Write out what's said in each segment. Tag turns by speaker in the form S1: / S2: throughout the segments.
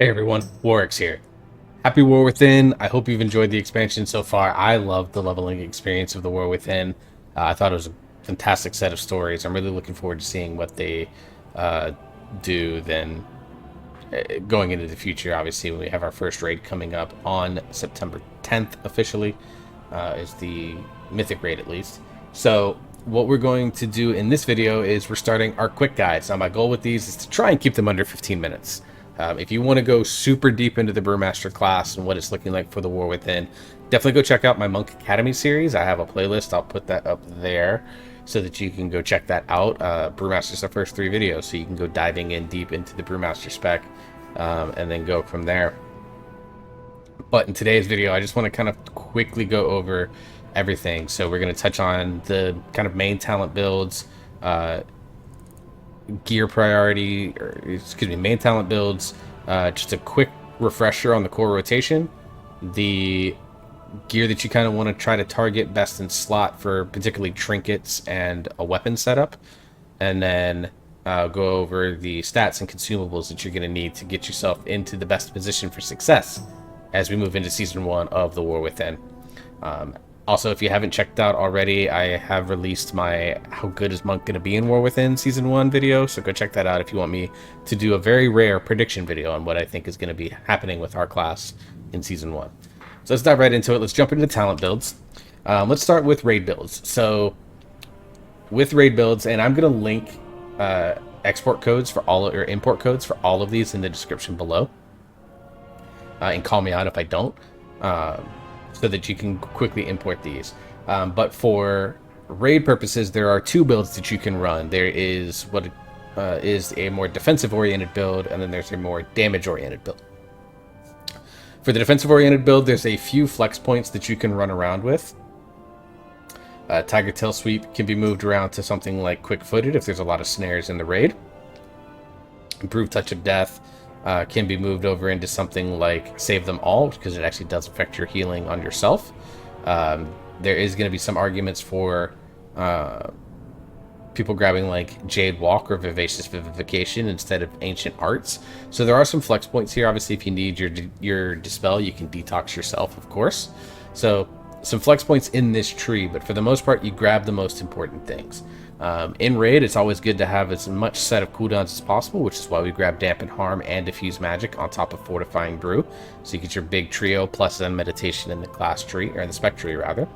S1: Hey everyone, Warwick's here. Happy War Within. I hope you've enjoyed the expansion so far. I loved the leveling experience of the War Within. I thought it was a fantastic set of stories. I'm really looking forward to seeing what they uh, do then going into the future. Obviously, when we have our first raid coming up on September 10th officially, is the Mythic raid at least. So what we're going to do in this video is we're starting our quick guides. Now my goal with these is to try and keep them under 15 minutes. If you want to go super deep into the Brewmaster class and what it's looking like for the War Within, definitely go check out my Monk Academy series. I have a playlist. I'll put that up there so that you can go check that out. Brewmaster's the first 3 videos, so you can go diving in deep into the Brewmaster spec and then go from there. But in today's video, I just want to kind of quickly go over everything. So we're going to touch on the kind of main talent builds, gear priority, or excuse me, main talent builds, just a quick refresher on the core rotation, the gear that you kind of want to try to target best in slot for particularly trinkets and a weapon setup, and then go over the stats and consumables that you're going to need to get yourself into the best position for success as we move into Season 1 of the War Within. Also, if you haven't checked out already, I have released my How Good is Monk Gonna Be in War Within Season 1 video, so go check that out if you want me to do a very rare prediction video on what I think is going to be happening with our class in Season 1. So let's dive right into it. Let's jump into the talent builds. Let's start with raid builds. So with raid builds, and I'm going to link export codes for all, or import codes for all of these in the description below. And call me out if I don't. So that you can quickly import these. But for raid purposes, there are 2 builds that you can run. There is what is a more defensive-oriented build, and then there's a more damage-oriented build. For the defensive-oriented build, there's a few flex points that you can run around with. Tiger Tail Sweep can be moved around to something like Quick-Footed if there's a lot of snares in the raid. Improved Touch of Death can be moved over into something like Save Them All, because it actually does affect your healing on yourself. There is going to be some arguments for people grabbing like Jade Walk or Vivacious Vivification instead of Ancient Arts. So there are some flex points here. Obviously, if you need your Dispel, you can detox yourself, of course. So some flex points in this tree, but for the most part, you grab the most important things. In raid, it's always good to have as much set of cooldowns as possible, which is why we grab Dampen Harm and Diffuse Magic on top of Fortifying Brew. So you get your big trio plus then Meditation in the class tree, or in the spec tree rather.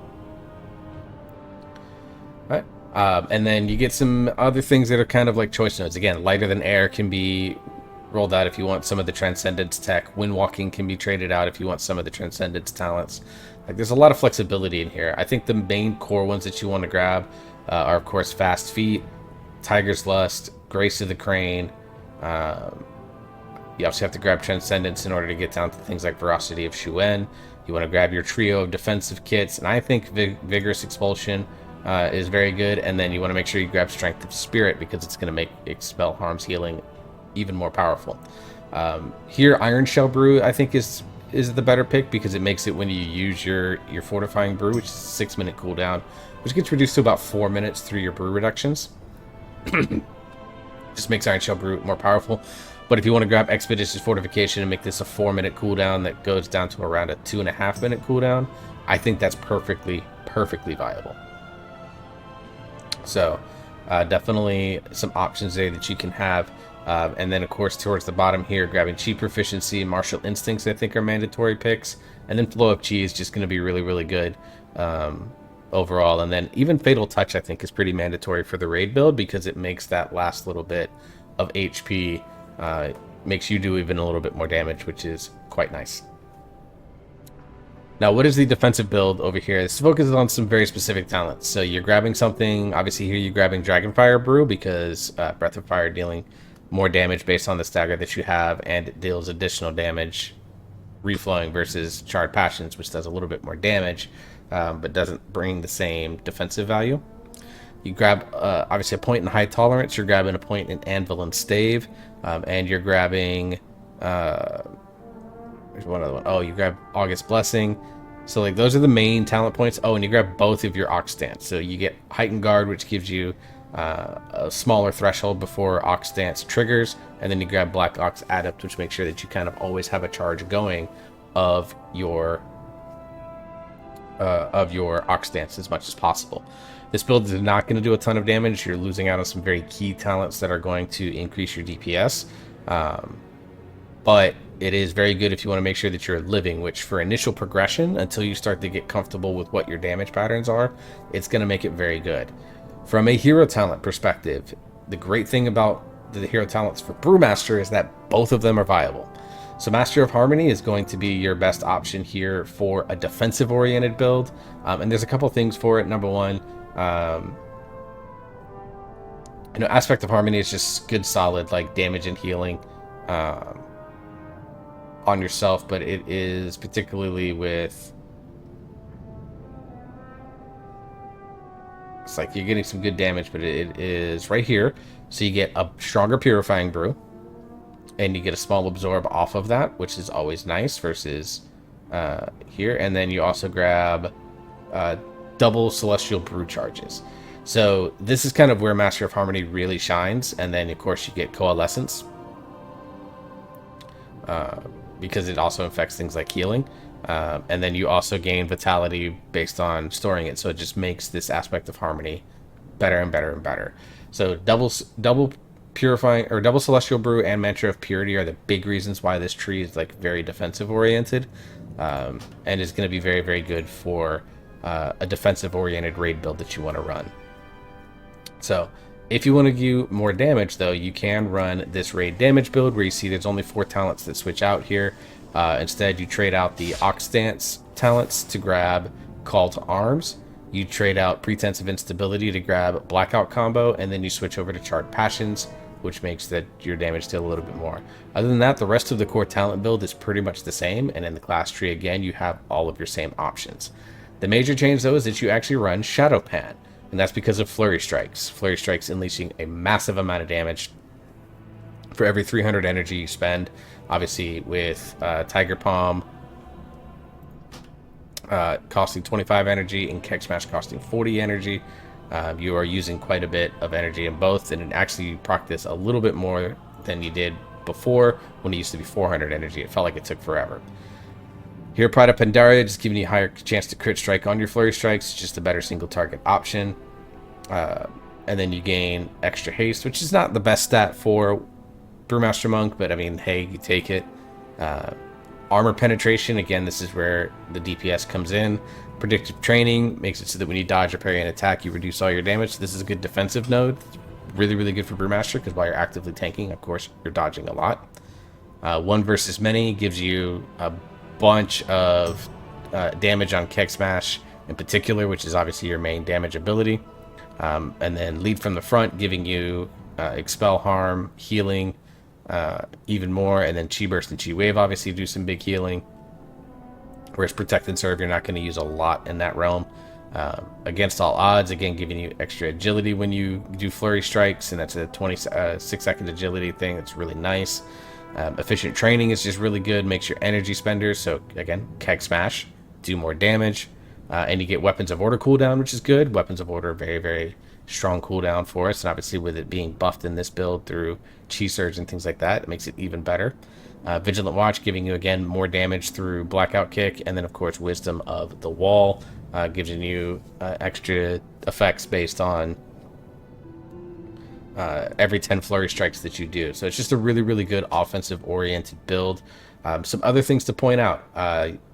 S1: All right. And then you get some other things that are kind of like choice nodes. Again, Lighter Than Air can be rolled out if you want some of the Transcendence tech. Wind Walking can be traded out if you want some of the Transcendence talents. Like, there's a lot of flexibility in here. I think the main core ones that you want to grab are, of course, Fast Feet, Tiger's Lust, Grace of the Crane. You also have to grab Transcendence in order to get down to things like Ferocity of Shuen. You want to grab your trio of defensive kits, and I think Vigorous Expulsion is very good. And then you want to make sure you grab Strength of Spirit, because it's going to make Expel Harm's healing even more powerful. Here, Iron Shell Brew, I think, is the better pick, because it makes it when you use your Fortifying Brew, which is a 6-minute cooldown, which gets reduced to about 4 minutes through your brew reductions. Just makes Iron Shell Brew more powerful. But if you want to grab Expeditious Fortification and make this a 4-minute cooldown that goes down to around a 2.5-minute cooldown, I think that's perfectly viable. So definitely some options there that you can have. And then, of course, towards the bottom here, grabbing Chi Proficiency and Martial Instincts, I think, are mandatory picks. And then Flow of Chi is just going to be really good overall. And then even Fatal Touch, I think, is pretty mandatory for the raid build, because it makes that last little bit of HP, makes you do even a little bit more damage, which is quite nice. Now, what is the defensive build over here? This focuses on some very specific talents. So you're grabbing something, obviously here you're grabbing Dragonfire Brew, because Breath of Fire dealing more damage based on the stagger that you have, and it deals additional damage reflowing versus Charred Passions, which does a little bit more damage, but doesn't bring the same defensive value. You grab obviously a point in High Tolerance, you're grabbing a point in Anvil and Stave, and you're grabbing there's one other one. Oh, you grab August Blessing. So like those are the main talent points. Oh, and you grab both of your Ox Stance. So you get Heightened Guard, which gives you a smaller threshold before Ox Dance triggers, and then you grab Black Ox Adept, which makes sure that you kind of always have a charge going of your Ox Dance as much as possible. This build is not going to do a ton of damage. You're losing out on some very key talents that are going to increase your DPS, but it is very good if you want to make sure that you're living, which for initial progression, until you start to get comfortable with what your damage patterns are, it's going to make it very good. From a hero talent perspective, the great thing about the hero talents for Brewmaster is that both of them are viable. So Master of Harmony is going to be your best option here for a defensive oriented build, and there's a couple things for it. Number one, Aspect of Harmony is just good solid like damage and healing on yourself, but it is particularly with, it's like you're getting some good damage, but it is right here. So you get a stronger Purifying Brew, and you get a small absorb off of that, which is always nice versus here. And then you also grab double Celestial Brew charges. So this is kind of where Master of Harmony really shines. And then of course you get Coalescence, because it also affects things like healing. And then you also gain Vitality based on storing it. So it just makes this Aspect of Harmony better and better and better. So double Purifying or double Celestial Brew and Mantra of Purity are the big reasons why this tree is like very defensive oriented, and is going to be very, very good for a defensive oriented raid build that you want to run. So if you want to do more damage, though, you can run this raid damage build where you see there's only 4 talents that switch out here. Instead, you trade out the Ox Dance talents to grab Call to Arms. You trade out Pretense of Instability to grab Blackout Combo, and then you switch over to Charred Passions, which makes that your damage deal a little bit more. Other than that, the rest of the core talent build is pretty much the same, and in the class tree, again, you have all of your same options. The major change, though, is that you actually run Shadow Pan, and that's because of Flurry Strikes. Flurry Strikes unleashing a massive amount of damage for every 300 energy you spend. Obviously, with Tiger Palm costing 25 energy and Keg Smash costing 40 energy, you are using quite a bit of energy in both, and it actually proc this a little bit more than you did before when it used to be 400 energy. It felt like it took forever. Here, Pride of Pandaria, just giving you a higher chance to crit strike on your Flurry Strikes, just a better single target option. And then you gain extra haste, which is not the best stat for Brewmaster Monk, but I mean, hey, you take it. Armor penetration, again, this is where the DPS comes in. Predictive training makes it so that when you dodge or parry an attack, you reduce all your damage. This is a good defensive node. Really, really good for Brewmaster, because while you're actively tanking, of course, you're dodging a lot. One versus many gives you a bunch of damage on Keg Smash in particular, which is obviously your main damage ability. And then Lead from the Front, giving you Expel Harm, healing even more, and then Chi Burst and Chi Wave obviously do some big healing. Whereas Protect and Serve, you're not going to use a lot in that realm. Against all odds, again, giving you extra agility when you do Flurry Strikes, and that's a 26-second agility thing. That's really nice. Efficient Training is just really good, makes your energy spenders, so again, Keg Smash, do more damage. And you get Weapons of Order cooldown, which is good. Weapons of Order, very, very strong cooldown for us, and obviously with it being buffed in this build through Chi Surge and things like that, it makes it even better. Vigilant Watch, giving you again more damage through Blackout Kick, and then of course Wisdom of the Wall, giving you extra effects based on every 10 Flurry Strikes that you do. So it's just a really, really good offensive oriented build. Some other things to point out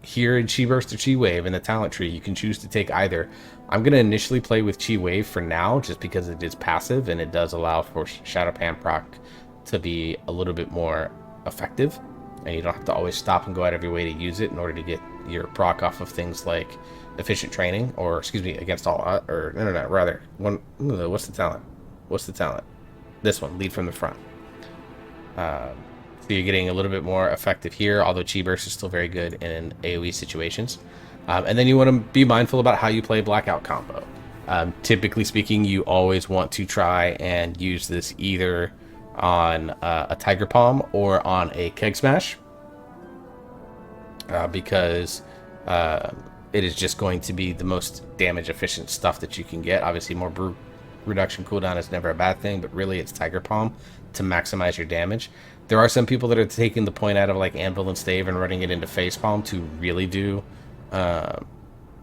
S1: here in Chi Burst or Chi Wave in the talent tree, you can choose to take either. I'm going to initially play with Chi Wave for now, just because it is passive and it does allow for Shadow Pan proc to be a little bit more effective, and you don't have to always stop and go out of your way to use it in order to get your proc off of things like Efficient Training, or excuse me, Against All, or no, rather one. What's the talent? This one, Lead from the Front. So you're getting a little bit more effective here, although Chi Burst is still very good in AoE situations. And then you want to be mindful about how you play Blackout Combo. Typically speaking, you always want to try and use this either on a Tiger Palm or on a Keg Smash, because it is just going to be the most damage efficient stuff that you can get. Obviously, more reduction cooldown is never a bad thing, but really it's Tiger Palm to maximize your damage. There are some people that are taking the point out of like Anvil and Stave and running it into Face Palm to really do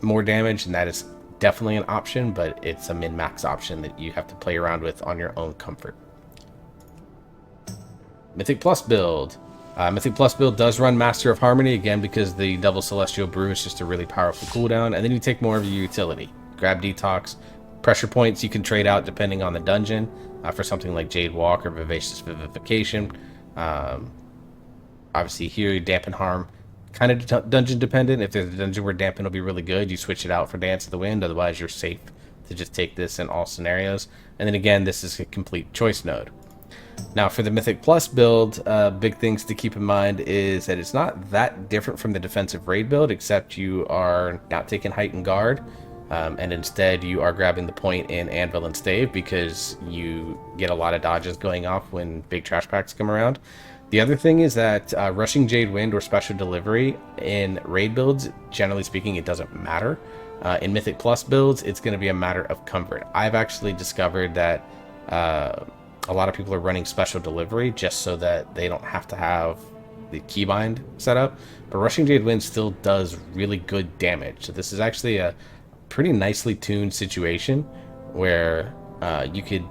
S1: more damage, and that is definitely an option, but it's a min-max option that you have to play around with on your own comfort. Mythic Plus build. Mythic Plus build does run Master of Harmony, again, because the Double Celestial Brew is just a really powerful cooldown, and then you take more of your utility. Grab Detox. Pressure points you can trade out depending on the dungeon for something like Jade Walk or Vivacious Vivification. Obviously here, Dampen Harm, kind of dungeon dependent. If there's a dungeon where Dampen will be really good, you switch it out for Dance of the Wind. Otherwise, you're safe to just take this in all scenarios. And then again, this is a complete choice node. Now for the Mythic Plus build, big things to keep in mind is that it's not that different from the defensive raid build, except you are not taking Heightened Guard, and instead you are grabbing the point in Anvil and Stave because you get a lot of dodges going off when big trash packs come around. The other thing is that rushing Jade Wind or Special Delivery in raid builds, generally speaking, it doesn't matter. In Mythic Plus builds, it's going to be a matter of comfort. I've actually discovered that a lot of people are running Special Delivery just so that they don't have to have the keybind set up. But rushing Jade Wind still does really good damage. So this is actually a pretty nicely tuned situation where you could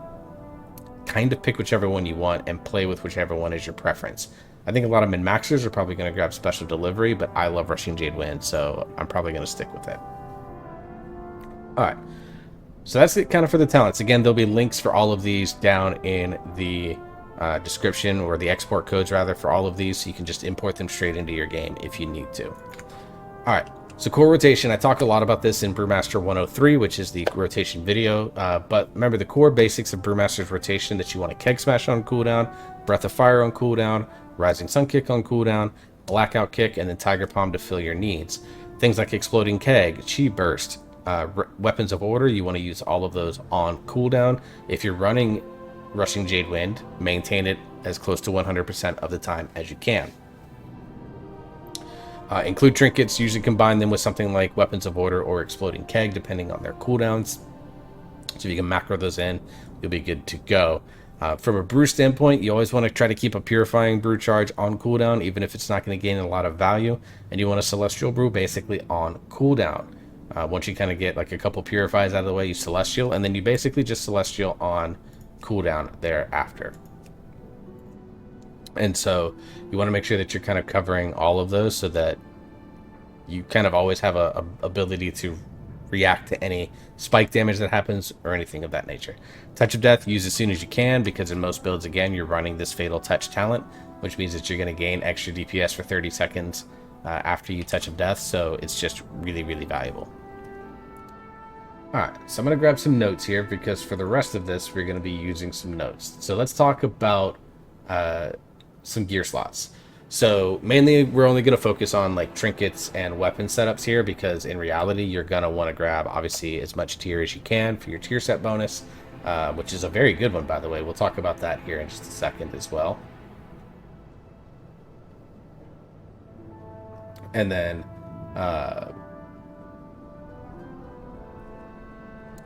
S1: kind of pick whichever one you want and play with whichever one is your preference. I think a lot of min-maxers are probably going to grab Special Delivery, but I love rushing Jade Wind, so I'm probably going to stick with it. Alright, so that's it kind of for the talents. Again, there'll be links for all of these down in the description, or the export codes rather, for all of these, so you can just import them straight into your game if you need to. Alright, so core rotation, I talk a lot about this in Brewmaster 103, which is the rotation video, but remember the core basics of Brewmaster's rotation: that you want a Keg Smash on cooldown, Breath of Fire on cooldown, Rising Sun Kick on cooldown, Blackout Kick, and then Tiger Palm to fill your needs. Things like Exploding Keg, Chi Burst, Weapons of Order, you want to use all of those on cooldown. If you're running Rushing Jade Wind, maintain it as close to 100% of the time as you can. Include Trinkets, usually combine them with something like Weapons of Order or Exploding Keg, depending on their cooldowns. So if you can macro those in, you'll be good to go. From a brew standpoint, you always want to try to keep a Purifying Brew charge on cooldown, even if it's not going to gain a lot of value. And you want a Celestial Brew basically on cooldown. Once you kind of get like a couple Purifies out of the way, you Celestial, and then you basically just Celestial on cooldown thereafter. And so you want to make sure that you're kind of covering all of those so that you kind of always have a ability to react to any spike damage that happens or anything of that nature. Touch of Death, use as soon as you can, because in most builds, again, you're running this Fatal Touch talent, which means that you're going to gain extra DPS for 30 seconds after you Touch of Death, so it's just really, really valuable. Alright, so I'm going to grab some notes here, because for the rest of this, we're going to be using some notes. So let's talk about some gear slots. So mainly we're only going to focus on like trinkets and weapon setups here, because in reality you're going to want to grab obviously as much tier as you can for your tier set bonus, which is a very good one, by the way. We'll talk about that here in just a second as well. And then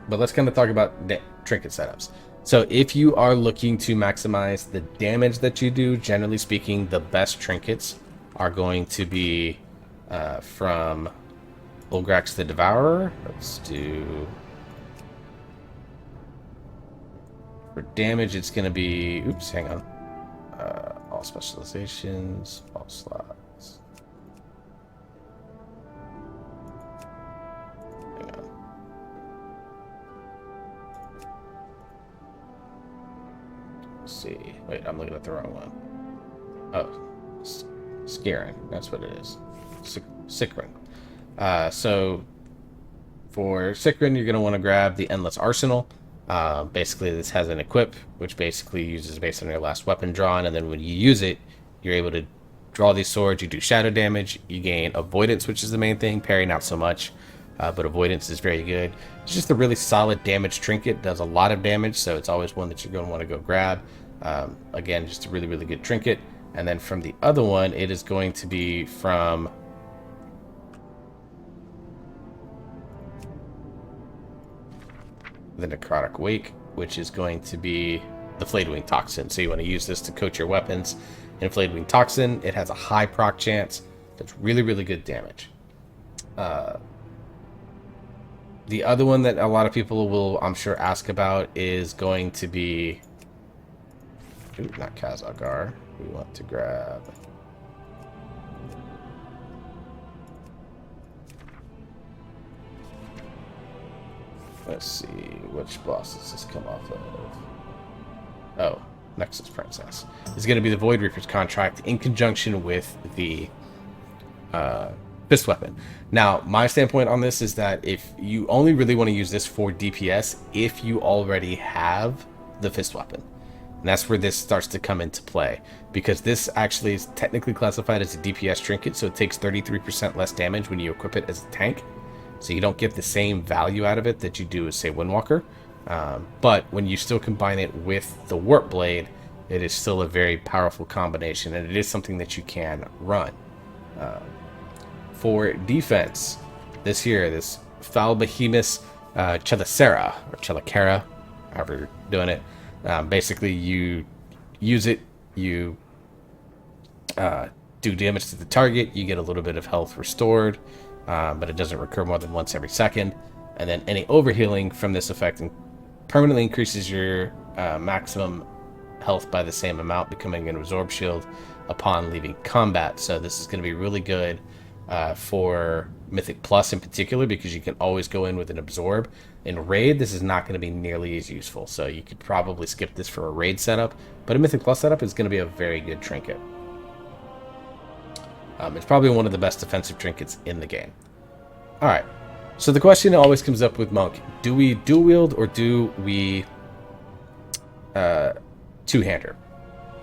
S1: but let's kind of talk about trinket setups. So if you are looking to maximize the damage that you do, generally speaking, the best trinkets are going to be from Ulgrax the Devourer. Let's do... For damage, it's going to be... Oops, hang on. All specializations, all slots. Hang on. Let's see. Wait, I'm looking at the wrong one. Oh, Scarin. That's what it is. Sikrin. So for Sikrin, you're going to want to grab the Endless Arsenal. Basically, this has an equip, which basically uses based on your last weapon drawn, and then when you use it, you're able to draw these swords. You do shadow damage. You gain avoidance, which is the main thing. Parry, not so much, but avoidance is very good. It's just a really solid damage trinket. Does a lot of damage, so it's always one that you're going to want to go grab. Again, just a really, really good trinket. And then from the other one, it is going to be from the Necrotic Wake. which is going to be the Flayed Wing Toxin. So you want to use this to coat your weapons in Flayed Wing Toxin. It has a high proc chance. That's really, really good damage. The other one that a lot of people will, I'm sure, ask about is going to be... Ooh, not Kazagar. We want to grab... Let's see, which boss does this come off of? Oh, Nexus Princess. It's going to be the Void Reaper's contract in conjunction with the fist weapon. Now, my standpoint on this is that if you only really want to use this for DPS if you already have the fist weapon. And that's where this starts to come into play, because this actually is technically classified as a DPS trinket, so it takes 33% less damage when you equip it as a tank. So you don't get the same value out of it that you do as, say, Windwalker. But when you still combine it with the Warp Blade, it is still a very powerful combination, and it is something that you can run. For defense, this Foul Behemoth Chelicera, or Chelicara, however you're doing it. Basically, you use it, you do damage to the target, you get a little bit of health restored, but it doesn't recur more than once every second. And then any overhealing from this effect permanently increases your maximum health by the same amount, becoming an absorb shield upon leaving combat. So this is going to be really good for Mythic Plus in particular, because you can always go in with an absorb. In raid, this is not going to be nearly as useful, so you could probably skip this for a raid setup, but a Mythic Plus setup is going to be a very good trinket. It's probably one of the best defensive trinkets in the game. Alright, so the question always comes up with Monk: do we dual wield or do we two-hander?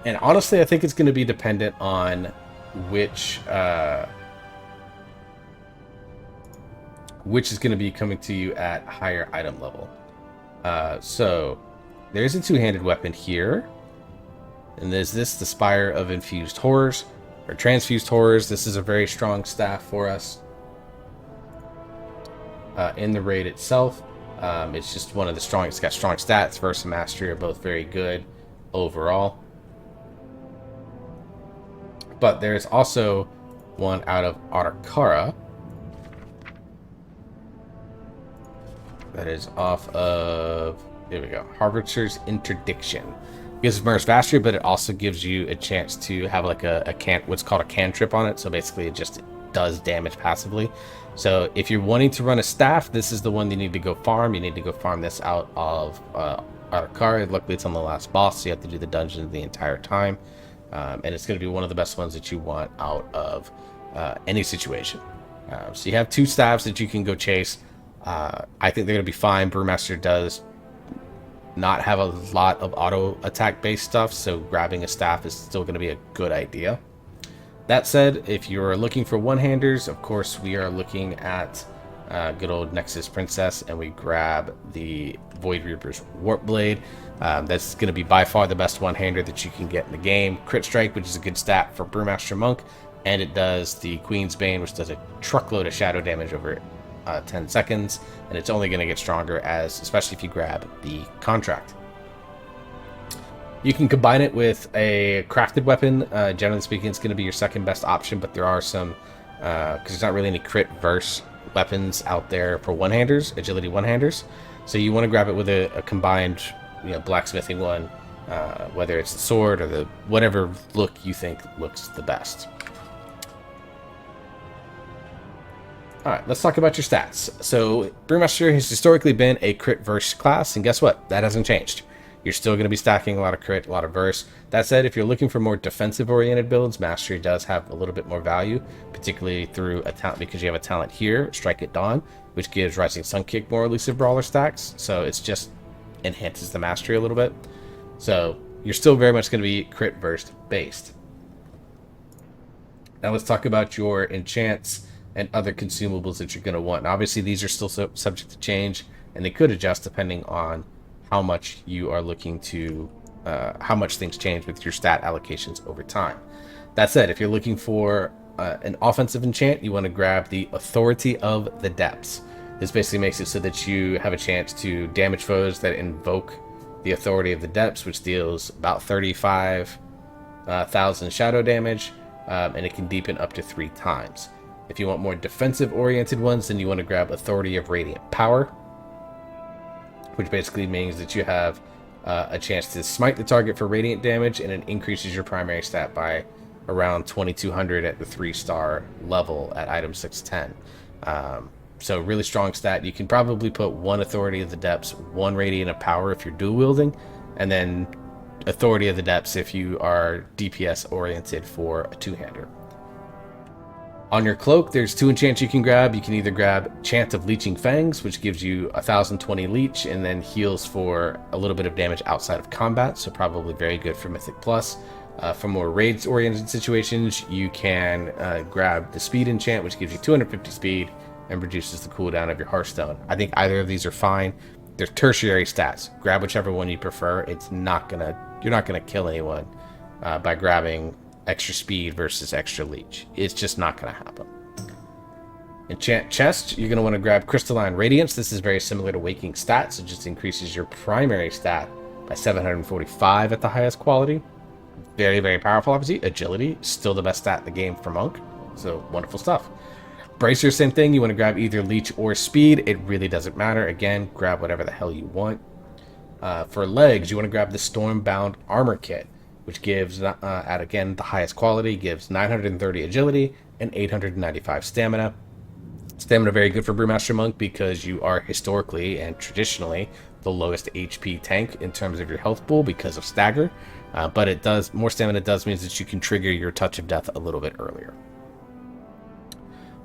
S1: And honestly, I think it's going to be dependent on which is going to be coming to you at higher item level. So there's a two-handed weapon here, and there's the Spire of Infused Horrors, or Transfused Horrors. This is a very strong staff for us in the raid itself. It's just one of the strongest. It's got strong stats. Verse and Mastery are both very good overall. But there's also one out of Arakara that is off of, there we go, Harbinger Interdiction. It gives Verse Mastery, but it also gives you a chance to have like what's called a cantrip on it. So basically it just does damage passively. So if you're wanting to run a staff, this is the one you need to go farm. You need to go farm this out of Arakara. Luckily it's on the last boss, so you have to do the dungeon the entire time. And it's going to be one of the best ones that you want out of any situation. So you have two staffs that you can go chase. I think they're going to be fine. Brewmaster does not have a lot of auto attack based stuff, so grabbing a staff is still going to be a good idea. That said, if you're looking for one-handers, of course we are looking at good old Nexus Princess, and we grab the Void Reaper's Warp Blade. That's going to be by far the best one-hander that you can get in the game. Crit Strike, which is a good stat for Brewmaster Monk, and it does the Queen's Bane, which does a truckload of shadow damage over 10 seconds, and it's only going to get stronger, especially if you grab the contract. You can combine it with a crafted weapon. Generally speaking, it's going to be your second best option, but there are some, because there's not really any crit verse weapons out there for one-handers, agility one-handers. So you want to grab it with a combined, blacksmithing one, whether it's the sword or the whatever look you think looks the best. Alright, let's talk about your stats. So, Brewmaster has historically been a crit verse class, and guess what? That hasn't changed. You're still going to be stacking a lot of crit, a lot of verse. That said, if you're looking for more defensive-oriented builds, Mastery does have a little bit more value, particularly through a talent, because you have a talent here, Strike at Dawn, which gives Rising Sun Kick more elusive brawler stacks, so it's just enhances the Mastery a little bit. So, you're still very much going to be crit verse based. Now let's talk about your enchants and other consumables that you're going to want. Now, obviously, these are still subject to change, and they could adjust depending on how much you are looking to, how much things change with your stat allocations over time. That said, if you're looking for an offensive enchant, you want to grab the Authority of the Depths. This basically makes it so that you have a chance to damage foes that invoke the Authority of the Depths, which deals about 35,000 shadow damage, and it can deepen up to 3 times. If you want more defensive oriented ones, then you want to grab Authority of Radiant Power, which basically means that you have a chance to smite the target for radiant damage, and it increases your primary stat by around 2200 at the 3-star level at item 610. So really strong stat. You can probably put 1 Authority of the Depths, 1 Radiant of Power if you're dual wielding, and then Authority of the Depths if you are DPS oriented for a 2-hander. On your cloak, there's 2 enchants you can grab. You can either grab Chant of Leeching Fangs, which gives you 1020 leech and then heals for a little bit of damage outside of combat, so probably very good for Mythic Plus. For more raids-oriented situations, you can grab the Speed enchant, which gives you 250 speed and reduces the cooldown of your Hearthstone. I think either of these are fine. They're tertiary stats. Grab whichever one you prefer. You're not gonna kill anyone by grabbing extra speed versus extra leech. It's just not going to happen. Enchant chest, you're going to want to grab Crystalline Radiance. This is very similar to Waking Stats. It just increases your primary stat by 745 at the highest quality. Very, very powerful, obviously. Agility, still the best stat in the game for Monk. So wonderful stuff. Bracer, same thing. You want to grab either leech or speed. It really doesn't matter. Again, grab whatever the hell you want. For legs, you want to grab the Stormbound Armor Kit, which gives, at again the highest quality, gives 930 agility and 895 stamina. Stamina very good for Brewmaster Monk because you are historically and traditionally the lowest HP tank in terms of your health pool because of stagger. But more stamina does mean that you can trigger your Touch of Death a little bit earlier.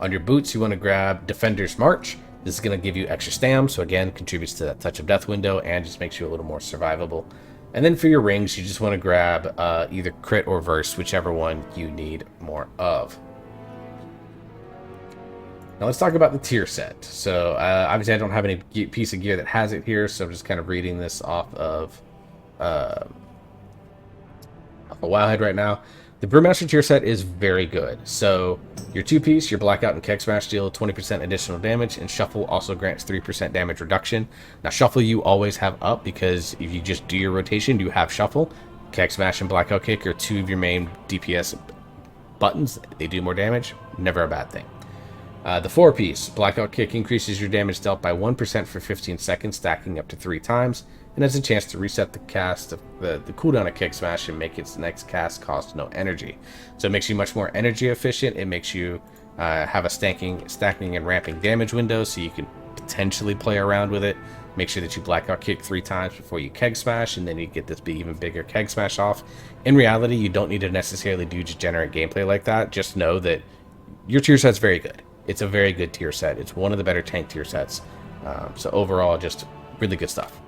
S1: On your boots, you want to grab Defender's March. This is going to give you extra stam, so again contributes to that Touch of Death window and just makes you a little more survivable. And then for your rings, you just want to grab either crit or verse, whichever one you need more of. Now let's talk about the tier set. So obviously I don't have any piece of gear that has it here, so I'm just kind of reading this off of a Wowhead right now. The Brewmaster tier set is very good. So your 2-piece, your Blackout and Keg Smash deal 20% additional damage, and Shuffle also grants 3% damage reduction. Now Shuffle you always have up because if you just do your rotation, you have Shuffle. Keg Smash and Blackout Kick are 2 of your main DPS buttons. They do more damage, never a bad thing. The 4-piece, Blackout Kick increases your damage dealt by 1% for 15 seconds, stacking up to 3 times, and has a chance to reset the cast of the cooldown of Kick Smash and make its next cast cost no energy. So it makes you much more energy efficient. It makes you have a stacking and ramping damage window, so you can potentially play around with it. Make sure that you Blackout Kick 3 times before you Keg Smash, and then you get this even bigger Keg Smash off. In reality, you don't need to necessarily do degenerate gameplay like that. Just know that your tier set's very good. It's a very good tier set. It's one of the better tank tier sets. So overall, just really good stuff.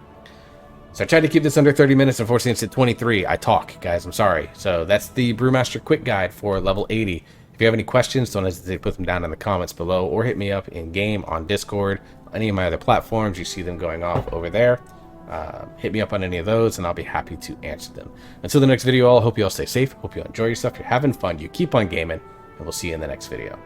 S1: So I tried to keep this under 30 minutes. Unfortunately, it's at 23. I talk, guys. I'm sorry. So that's the Brewmaster Quick Guide for level 80. If you have any questions, don't hesitate to put them down in the comments below or hit me up in-game on Discord, any of my other platforms. You see them going off over there. Hit me up on any of those, and I'll be happy to answer them. Until the next video, I hope you all stay safe. Hope you all enjoy yourself. You're having fun. You keep on gaming, and we'll see you in the next video.